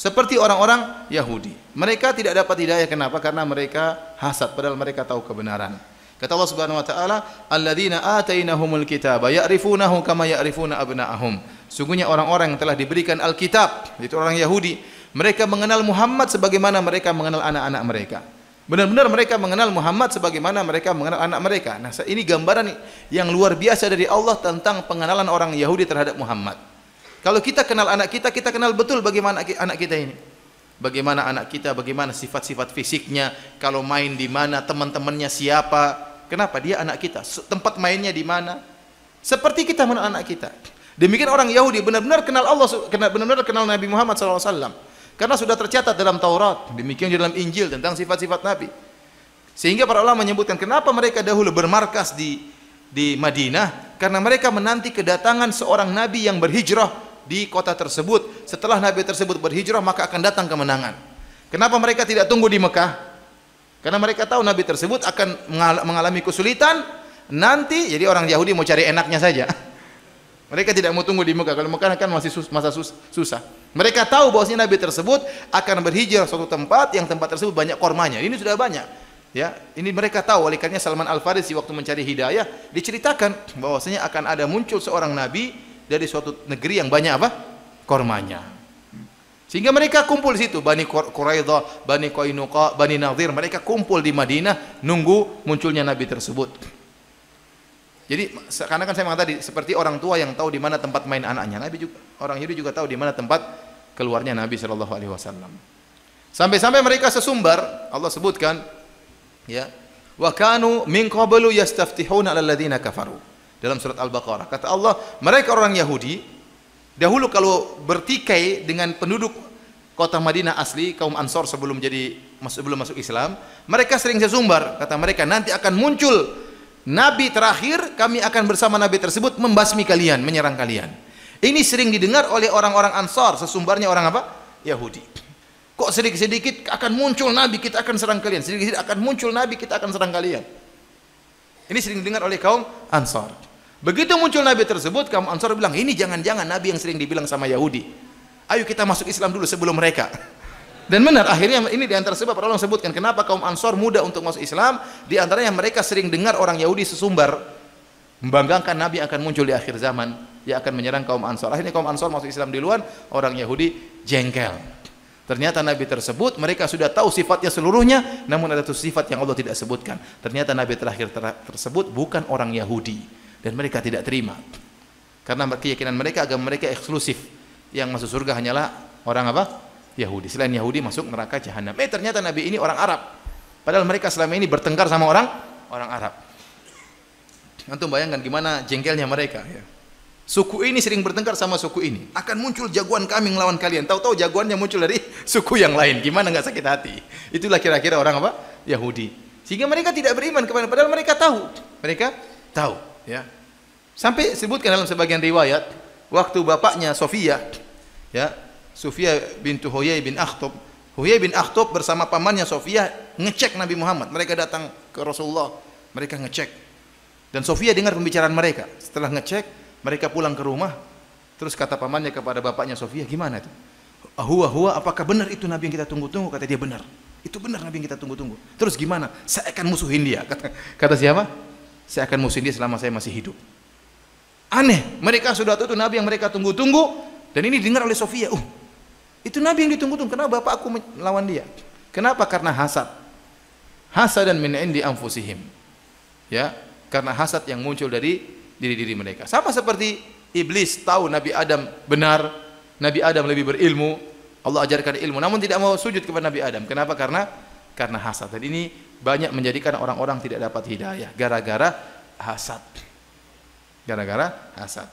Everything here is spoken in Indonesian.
Seperti orang-orang Yahudi. Mereka tidak dapat hidayah, kenapa? Karena mereka hasad padahal mereka tahu kebenaran. Kata Allah Subhanahu wa taala, "Alladzina atainahumul kitaba ya'rifunahu kama ya'rifuna abna'ahum." Sungguhnya orang-orang yang telah diberikan Alkitab, itu orang Yahudi, mereka mengenal Muhammad sebagaimana mereka mengenal anak-anak mereka. Benar-benar mereka mengenal Muhammad sebagaimana mereka mengenal anak mereka. Nah, ini gambaran yang luar biasa dari Allah tentang pengenalan orang Yahudi terhadap Muhammad. Kalau kita kenal anak kita, kita kenal betul bagaimana anak kita ini. Bagaimana anak kita, bagaimana sifat-sifat fisiknya, kalau main di mana, teman-temannya siapa, kenapa dia anak kita, tempat mainnya di mana, seperti kita mengenal anak kita. Demikian orang Yahudi benar-benar kenal Allah, benar-benar kenal Nabi Muhammad SAW, karena sudah tercatat dalam Taurat, demikian di dalam Injil tentang sifat-sifat Nabi. Sehingga para ulama menyebutkan kenapa mereka dahulu bermarkas di Madinah, karena mereka menanti kedatangan seorang Nabi yang berhijrah di kota tersebut. Setelah Nabi tersebut berhijrah, maka akan datang kemenangan. Kenapa mereka tidak tunggu di Mekah? Karena mereka tahu Nabi tersebut akan mengalami kesulitan nanti. Jadi orang Yahudi mau cari enaknya saja. Mereka tidak mau tunggu di Mekah. Kalau Mekah kan masih masa susah. Mereka tahu bahwasanya Nabi tersebut akan berhijrah suatu tempat yang tempat tersebut banyak kormanya. Ini sudah banyak. Ya, ini mereka tahu. Oleh karenanya Salman Al-Farisi waktu mencari hidayah diceritakan bahwasanya akan ada muncul seorang nabi dari suatu negeri yang banyak apa? Kormanya. Sehingga mereka kumpul di situ, Bani Quraidah, Bani Qainuqa, Bani Nadhir, mereka kumpul di Madinah nunggu munculnya nabi tersebut. Jadi karena kan saya mengatakan tadi seperti orang tua yang tahu di mana tempat main anaknya, Nabi juga, orang Yahudi juga tahu di mana tempat keluarnya Nabi sallallahu alaihi wasallam. Sampai-sampai mereka sesumbar, Allah sebutkan ya, wa kanu min qablu yastaftihuna 'alal ladzina kafaru. Dalam surat Al-Baqarah kata Allah, mereka orang Yahudi dahulu kalau bertikai dengan penduduk kota Madinah asli, kaum Ansor sebelum masuk Islam, mereka sering sesumbar. Kata mereka, nanti akan muncul nabi terakhir, kami akan bersama nabi tersebut membasmi kalian, menyerang kalian. Ini sering didengar oleh orang-orang Ansor, sesumbarnya orang apa? Yahudi. Kok sedikit-sedikit akan muncul nabi, kita akan serang kalian. Sedikit-sedikit akan muncul nabi, kita akan serang kalian. Ini sering didengar oleh kaum Ansor. Begitu muncul nabi tersebut, kaum Ansor bilang, ini jangan-jangan nabi yang sering dibilang sama Yahudi. Ayo kita masuk Islam dulu sebelum mereka. Dan benar, akhirnya ini diantara sebab Allah sebutkan kenapa kaum Ansor mudah untuk masuk Islam. Di antaranya mereka sering dengar orang Yahudi sesumbar membanggakan nabi akan muncul di akhir zaman yang akan menyerang kaum Ansor. Akhirnya kaum Ansor masuk Islam duluan, orang Yahudi jengkel. Ternyata nabi tersebut mereka sudah tahu sifatnya seluruhnya, namun ada satu sifat yang Allah tidak sebutkan. Ternyata nabi terakhir tersebut bukan orang Yahudi. Dan mereka tidak terima karena keyakinan mereka, agama mereka eksklusif, yang masuk surga hanyalah orang apa? Yahudi. Selain Yahudi masuk neraka jahanam. Ternyata nabi ini orang Arab, padahal mereka selama ini bertengkar sama orang Arab. Antum bayangkan gimana jengkelnya mereka ya. Suku ini sering bertengkar sama suku ini, akan muncul jagoan kami melawan kalian. Tahu-tahu jagoannya muncul dari suku yang lain. Gimana nggak sakit hati? Itulah kira-kira orang apa? Yahudi. Sehingga mereka tidak beriman kepada, padahal mereka tahu ya. Sampai sebutkan dalam sebagian riwayat, waktu bapaknya Sofia, ya, Sofia bintu Huyai bin Akhtab, Huyai bin Akhtab bersama pamannya Sofia ngecek Nabi Muhammad. Mereka datang ke Rasulullah, mereka ngecek. Dan Sofia dengar pembicaraan mereka. Setelah ngecek, mereka pulang ke rumah. Terus kata pamannya kepada bapaknya Sofia, gimana itu? Huwa, apakah benar itu Nabi yang kita tunggu-tunggu? Kata dia, benar. Itu benar Nabi yang kita tunggu-tunggu. Terus gimana? Saya akan musuhin dia. Kata siapa? Saya akan musuhin dia selama saya masih hidup. Aneh, mereka sudah tahu itu Nabi yang mereka tunggu-tunggu, dan ini dengar oleh Sofia. Itu Nabi yang ditunggu-tunggu. Kenapa bapakku melawan dia? Kenapa? Karena hasad. Hasadan min indi anfusihim. Ya, karena hasad yang muncul dari diri-diri mereka. Sama seperti iblis tahu Nabi Adam benar, Nabi Adam lebih berilmu, Allah ajarkan ilmu, namun tidak mau sujud kepada Nabi Adam. Kenapa? Karena hasad. Dan ini banyak menjadikan orang-orang tidak dapat hidayah gara-gara hasad. Gara-gara hasad.